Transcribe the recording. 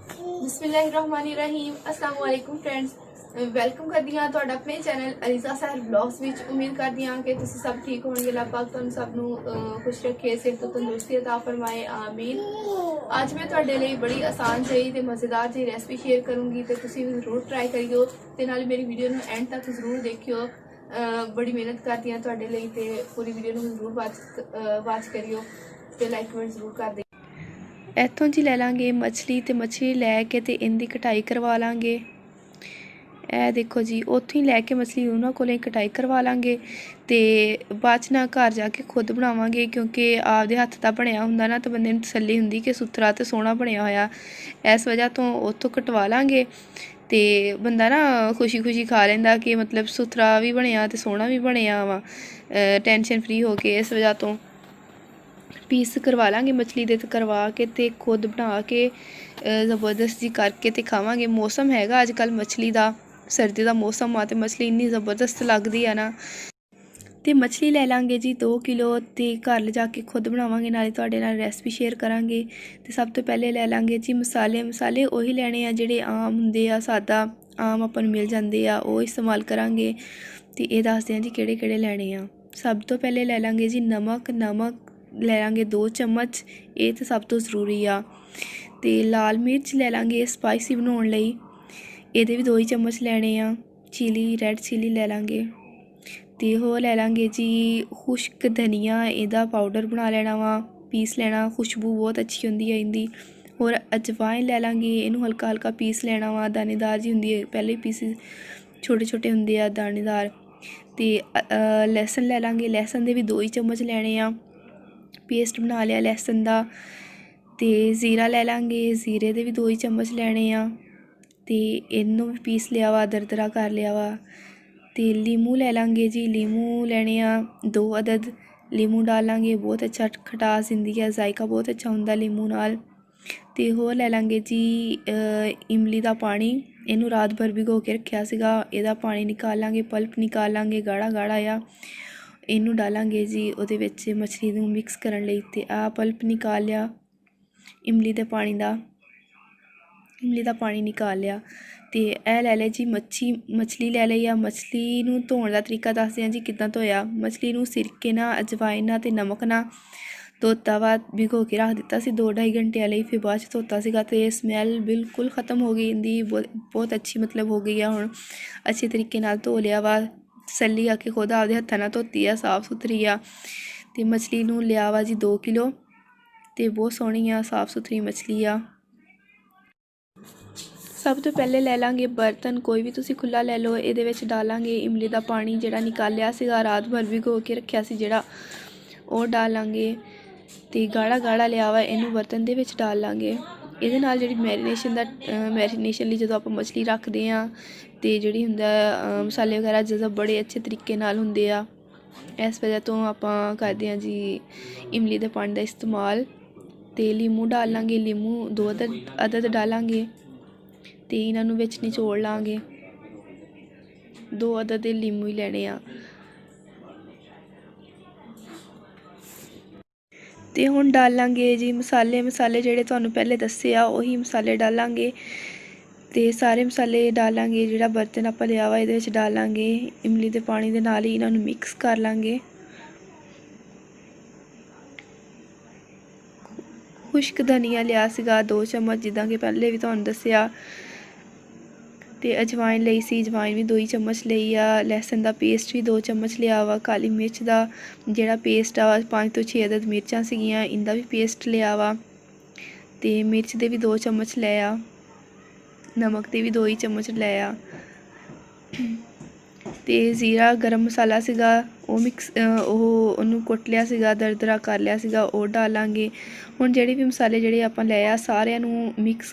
बिस्मिल्लाहिर्रहमानिर्रहीम अस्सलाम वालेकुम फ्रेंड्स, वेलकम करदी हाँ तुहाडा अपने चैनल अलीज़ा सहर ब्लॉग्स विच। उम्मीद करदी हाँ कि तुसीं सब ठीक होणगे। अल्लाह पाक तुहानूं सब नूं खुश रखे, सिर तो तंदुरुस्ती अता फरमाए, आमीन। अज मैं तुहाडे लई बड़ी आसान जी ते मज़ेदार जी रेसिपी शेयर करूँगी ते तुसीं भी जरूर ट्राई करियो ते नाल मेरी वीडियो नूं एंड तक जरूर देखियो। बड़ी मेहनत करदी हाँ तुहाडे लई ते पूरी वीडियो नूं जरूर वाच करियो ते लाइक कमेंट जरूर कर दे। इत्थों जी लै लांगे मछली ते मछली लैके ते इनकी कटाई करवा लांगे। ए देखो जी उत्थों ही लैके मछली उन्होंने को कटाई करवा लांगे ते बाद च ना घर जाके खुद बनावांगे, क्योंकि आपदे हत्थ दा बनिया हुंदा ना तो बंदे नूं तसल्ली हुंदी कि सुथरा ते सोहना बनिया होया। इस वजह तो उत्थों कटवा लांगे ते बंदा ना खुशी खुशी खा लैंदा कि मतलब सुथरा भी बनिया ते सोहना भी बनिया वा, टेंशन फ्री हो के। इस वजह तो पीस करवा लांगे मछली दे, करवा के ते खुद बना के ज़बरदस्त जी करके ते खावांगे। मौसम हैगा अजकल मछली दा, सर्दी दा मौसम आ ते मछली इन्नी ज़बरदस्त लगदी है ना। ते मछली ले लांगे जी 2 किलो ते घर ले जाके खुद बनावांगे, नाले तुहाडे नाल रेसिपी शेयर करांगे। ते सब तो पहले ले लांगे जी मसाले ਉਹੀ ਲੈਣੇ ਆ ਜਿਹੜੇ ਆਮ ਹੁੰਦੇ ਆ, ਸਾਦਾ ਆਮ ਆਪਾਂ ਨੂੰ ਮਿਲ ਜਾਂਦੇ ਆ, ਉਹ ਇਸਤੇਮਾਲ ਕਰਾਂਗੇ। ਤੇ ਇਹ ਦੱਸਦੇ ਆ ਜੀ ਕਿਹੜੇ ਕਿਹੜੇ ਲੈਣੇ ਆ। ਸਭ ਤੋਂ ਪਹਿਲੇ ਲੈ ਲਾਂਗੇ ਜੀ ਨਮਕ ਲੈ ਲਾਂਗੇ 2 ਚਮਚ, ਇਹ ਤਾਂ ਸਭ ਤੋਂ ਜ਼ਰੂਰੀ ਆ। ਤੇ ਲਾਲ ਮਿਰਚ ਲੈ ਲਾਂਗੇ ਸਪਾਈਸੀ ਬਣਾਉਣ ਲਈ, ਇਹਦੇ ਵੀ 2 ਹੀ ਚਮਚ ਲੈਣੇ ਆ। ਰੈੱਡ ਚਿਲੀ ਲੈ ਲਾਂਗੇ ਤੇ ਹੋਰ ਲੈ ਲਾਂਗੇ ਜੀ ਖੁਸ਼ਕ ਧਨੀਆ, ਇਹਦਾ ਪਾਊਡਰ ਬਣਾ ਲੈਣਾ ਵਾ, ਪੀਸ ਲੈਣਾ, ਖੁਸ਼ਬੂ ਬਹੁਤ ਅੱਛੀ ਹੁੰਦੀ ਹੈ ਇਹਦੀ। ਹੋਰ ਅਜਵਾਇਨ ਲੈ ਲਾਂਗੇ, ਇਹਨੂੰ ਹਲਕਾ ਹਲਕਾ ਪੀਸ ਲੈਣਾ ਵਾ, ਦਾਣੇਦਾਰ ਜੀ ਹੁੰਦੀ ਹੈ, ਪਹਿਲੇ ਪੀਸ ਛੋਟੇ ਛੋਟੇ ਹੁੰਦੇ ਆ ਦਾਣੇਦਾਰ। ਤੇ ਲਸਣ ਲੈ ਲਾਂਗੇ, ਲਸਣ ਦੇ ਵੀ 2 ਹੀ ਚਮਚ ਲੈਣੇ ਆ, ਪੇਸਟ ਬਣਾ ਲਿਆ ਲਸਣ ਦਾ। ਤੇ ਜ਼ੀਰਾ ਲੈ ਲਾਂਗੇ, ਜ਼ੀਰੇ ਦੇ ਵੀ 2 ਹੀ ਚਮਚ ਲੈਣੇ ਆ ਤੇ ਇਹਨੂੰ ਵੀ ਪੀਸ ਲਿਆ ਵਾ, ਦਰਦਰਾ ਕਰ ਲਿਆ ਵਾ। ਤੇ ਲੀਮੂ ਲੈ ਲਾਂਗੇ ਜੀ, ਲੀਮੂ ਲੈਣੇ ਆ 2 ਅਦਦ, ਲੀਮੂ ਡਾਲਾਂਗੇ, ਬਹੁਤ ਅੱਛਾ ਖਟਾਸ ਦਿੰਦੀ ਹੈ, ਜ਼ਾਇਕਾ ਬਹੁਤ ਅੱਛਾ ਹੁੰਦਾ ਲੀਮੂ ਨਾਲ। ਤੇ ਹੋਰ ਲੈ ਲਾਂਗੇ ਜੀ ਇਮਲੀ ਦਾ ਪਾਣੀ, ਇਹਨੂੰ ਰਾਤ ਭਰ ਭਿਗੋ ਕੇ ਰੱਖਿਆ ਸੀਗਾ, ਇਹਦਾ ਪਾਣੀ ਨਿਕਾਲ ਲਾਂਗੇ, ਪਲਪ ਨਿਕਾਲ ਲਾਂਗੇ, ਗਾੜਾ ਗਾੜਾ ਆ। ਇਹਨੂੰ ਡਾਲਾਂਗੇ ਜੀ ਉਹਦੇ ਵਿੱਚ ਮਛਲੀ ਨੂੰ ਮਿਕਸ ਕਰਨ ਲਈ। ਤੇ ਆ ਪਲਪ ਨਿਕਾਲ ਲਿਆ ਇਮਲੀ ਦੇ ਪਾਣੀ ਦਾ, ਇਮਲੀ ਦਾ ਪਾਣੀ ਨਿਕਾਲ ਲਿਆ। ਤੇ ਇਹ ਲੈ ਲਿਆ ਜੀ ਮਛਲੀ ਲੈ ਲਈ ਆ। ਮਛਲੀ ਨੂੰ ਧੋਣ ਦਾ ਤਰੀਕਾ ਦੱਸਦੇ ਹਾਂ ਜੀ ਕਿੱਦਾਂ ਧੋਇਆ। ਮਛਲੀ ਨੂੰ ਸਿਰਕੇ ਨਾਲ, ਅਜਵਾਇਨ ਨਾਲ ਤੇ ਨਮਕ ਨਾਲ ਧੋਤਾ ਵਾ, ਭਿਗੋ ਕੇ ਰੱਖ ਦਿੱਤਾ ਸੀ 2-2.5 ਘੰਟਿਆਂ ਲਈ। ਫਿਰ ਬਾਅਦ 'ਚ ਧੋਤਾ ਸੀਗਾ ਤੇ ਸਮੈਲ ਬਿਲਕੁਲ ਖ਼ਤਮ ਹੋ ਗਈ ਇਹਦੀ, ਬਹੁਤ ਅੱਛੀ ਮਤਲਬ ਹੋ ਗਈ ਆ। ਹੁਣ ਅੱਛੇ ਤਰੀਕੇ ਨਾਲ ਧੋ ਲਿਆ ਵਾ, ਤਸੱਲੀ ਆ ਕੇ ਖੁਦ ਆਪਦੇ ਹੱਥਾਂ ਨਾਲ ਧੋਤੀ ਆ, ਸਾਫ਼ ਸੁਥਰੀ ਆ। ਤੇ ਮਛਲੀ ਨੂੰ ਲਿਆ ਵਾ ਜੀ 2 ਕਿਲੋ ਤੇ ਬਹੁਤ ਸੋਹਣੀ ਆ, ਸਾਫ਼ ਸੁਥਰੀ ਮਛਲੀ ਆ। ਸਭ ਤੋਂ ਪਹਿਲੇ ਲੈ ਲਾਂਗੇ ਬਰਤਨ, ਕੋਈ ਵੀ ਤੁਸੀਂ ਖੁੱਲ੍ਹਾ ਲੈ ਲਓ। ਇਹਦੇ ਵਿੱਚ ਡਾਲਾਂਗੇ ਇਮਲੀ ਦਾ ਪਾਣੀ ਜਿਹੜਾ ਨਿਕਾਲਿਆ ਸੀਗਾ, ਰਾਤ ਭਰ ਭਿਗੋ ਕੇ ਰੱਖਿਆ ਸੀ ਜਿਹੜਾ, ਉਹ ਡਾਲਾਂਗੇ। ਤੇ ਗਾੜਾ ਗਾੜਾ ਲਿਆ ਵਾ, ਇਹਨੂੰ ਬਰਤਨ ਦੇ ਵਿੱਚ ਡਾਲ ਲਾਂਗੇ। ਇਹਦੇ ਨਾਲ ਜਿਹੜੀ ਮੈਰੀਨੇਸ਼ਨ ਲਈ ਜਦੋਂ ਆਪਾਂ ਮਛਲੀ ਰੱਖਦੇ ਹਾਂ ਤੇ ਜਿਹੜੀ ਹੁੰਦਾ ਮਸਾਲੇ ਵਗੈਰਾ ਜਦੋਂ ਬੜੇ ਅੱਛੇ ਤਰੀਕੇ ਨਾਲ ਹੁੰਦੇ ਆ, ਇਸ ਵਜ੍ਹਾ ਤੋਂ ਆਪਾਂ ਕਰਦੇ ਹਾਂ ਜੀ ਇਮਲੀ ਦੇ ਪਾਣੀ ਦਾ ਇਸਤੇਮਾਲ। ਤੇ ਲੀਮੂ ਡਾਲ ਲਾਂਗੇ, ਲੀਮੂ 2 ਅਦਦ ਡਾਲਾਂਗੇ ਤੇ ਇਹਨਾਂ ਨੂੰ ਵਿੱਚ ਨਿਚੋੜ ਲਾਂਗੇ। 2 ਅਦਦ ਦੇ ਲੀਮੂ ਹੀ ਲੈਣੇ ਆ। ਤੇ ਹੁਣ ਡਾਲਾਂਗੇ ਜੀ ਮਸਾਲੇ ਜਿਹੜੇ ਤੁਹਾਨੂੰ ਪਹਿਲੇ ਦੱਸੇ ਆ, ਉਹੀ ਮਸਾਲੇ ਡਾਲਾਂਗੇ। ਤੇ ਸਾਰੇ ਮਸਾਲੇ ਡਾਲਾਂਗੇ, ਜਿਹੜਾ ਬਰਤਨ ਆਪਾਂ ਲਿਆ ਵਾ ਇਹਦੇ ਵਿੱਚ ਡਾਲਾਂਗੇ। ਇਮਲੀ ਦੇ ਪਾਣੀ ਦੇ ਨਾਲ ਹੀ ਇਹਨਾਂ ਨੂੰ ਮਿਕਸ ਕਰ ਲਾਂਗੇ। ਖੁਸ਼ਕ ਧਨੀਆ ਲਿਆ ਸੀਗਾ 2 ਚਮਚ, ਜਿੱਦਾਂ ਕਿ ਪਹਿਲੇ ਵੀ ਤੁਹਾਨੂੰ ਦੱਸਿਆ। ਤੇ ਅਜਵਾਇਨ ਲਈ ਸੀ, ਅਜਵਾਇਨ ਵੀ 2 ਹੀ ਚਮਚ ਲਈ ਆ। ਲਸਣ ਦਾ ਪੇਸਟ ਵੀ 2 ਚਮਚ ਲਿਆ ਵਾ। ਕਾਲੀ ਮਿਰਚ ਦਾ ਜਿਹੜਾ ਪੇਸਟ ਆ 5 ਤੋਂ 6 ਅਦਦ ਮਿਰਚਾਂ ਸੀਗੀਆਂ, ਇਹਦਾ ਵੀ ਪੇਸਟ ਲਿਆ ਵਾ। ਤੇ ਮਿਰਚ ਦੇ ਵੀ 2 ਚਮਚ ਲੈ ਆ, ਨਮਕ ਦੇ ਵੀ 2 ਹੀ ਚਮਚ ਲੈ ਆ। ਤੇ ਜ਼ੀਰਾ ਗਰਮ ਮਸਾਲਾ ਸੀਗਾ, ਉਹਨੂੰ ਕੁੱਟ ਲਿਆ ਸੀਗਾ, ਦਰਦਰਾ ਕਰ ਲਿਆ ਸੀਗਾ, ਉਹ ਡਾਲਾਂਗੇ। ਹੁਣ ਜਿਹੜੇ ਵੀ ਮਸਾਲੇ ਜਿਹੜੇ ਆਪਾਂ ਲਏ ਆ ਸਾਰਿਆਂ ਨੂੰ ਮਿਕਸ